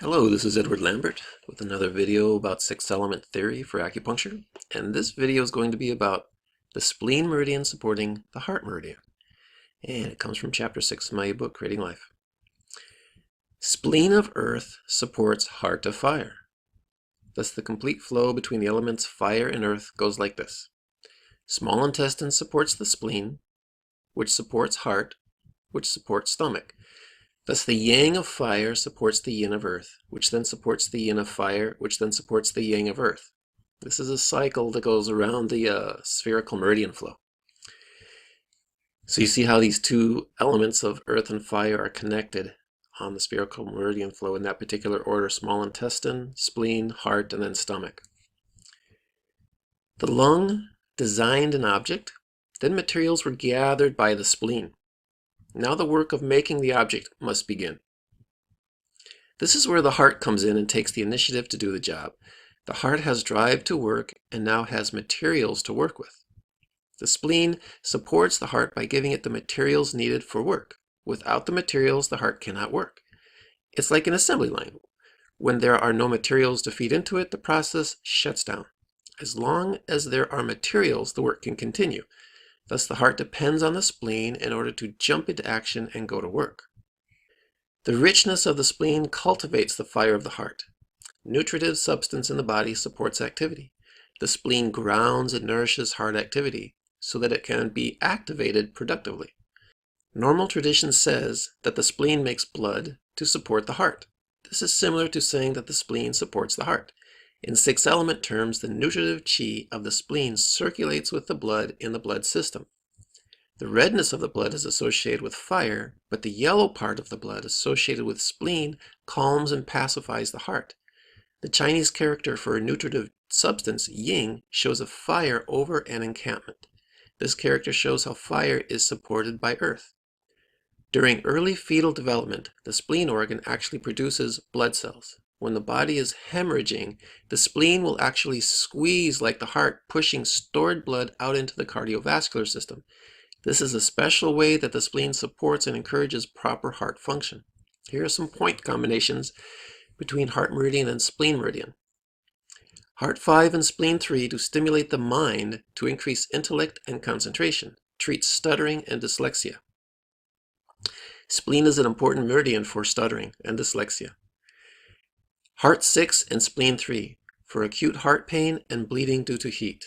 Hello, this is Edward Lambert with another video about sixth element theory for acupuncture. And this video is going to be about the spleen meridian supporting the heart meridian. And it comes from chapter 6 of my book, Creating Life. Spleen of earth supports heart of fire. Thus the complete flow between the elements fire and earth goes like this. Small intestine supports the spleen, which supports heart, which supports stomach. Thus the yang of fire supports the yin of earth, which then supports the yin of fire, which then supports the yang of earth. This is a cycle that goes around the spherical meridian flow. So you see how these two elements of earth and fire are connected on the spherical meridian flow in that particular order: small intestine, spleen, heart, and then stomach. The lung designed an object, then materials were gathered by the spleen. Now the work of making the object must begin. This is where the heart comes in and takes the initiative to do the job. The heart has drive to work and now has materials to work with. The spleen supports the heart by giving it the materials needed for work. Without the materials, the heart cannot work. It's like an assembly line. When there are no materials to feed into it, the process shuts down. As long as there are materials, the work can continue. Thus, the heart depends on the spleen in order to jump into action and go to work. The richness of the spleen cultivates the fire of the heart. Nutritive substance in the body supports activity. The spleen grounds and nourishes heart activity so that it can be activated productively. Normal tradition says that the spleen makes blood to support the heart. This is similar to saying that the spleen supports the heart. In sixth element terms, the nutritive chi of the spleen circulates with the blood in the blood system. The redness of the blood is associated with fire, but the yellow part of the blood associated with spleen calms and pacifies the heart. The Chinese character for a nutritive substance, yin, shows a fire over an encampment. This character shows how fire is supported by earth. During early fetal development, the spleen organ actually produces blood cells. When the body is hemorrhaging, the spleen will actually squeeze like the heart, pushing stored blood out into the cardiovascular system. This is a special way that the spleen supports and encourages proper heart function. Here are some point combinations between heart meridian and spleen meridian. Heart 5 and spleen 3 to stimulate the mind to increase intellect and concentration, treat stuttering and dyslexia. Spleen is an important meridian for stuttering and dyslexia. Heart 6 and spleen 3 for acute heart pain and bleeding due to heat.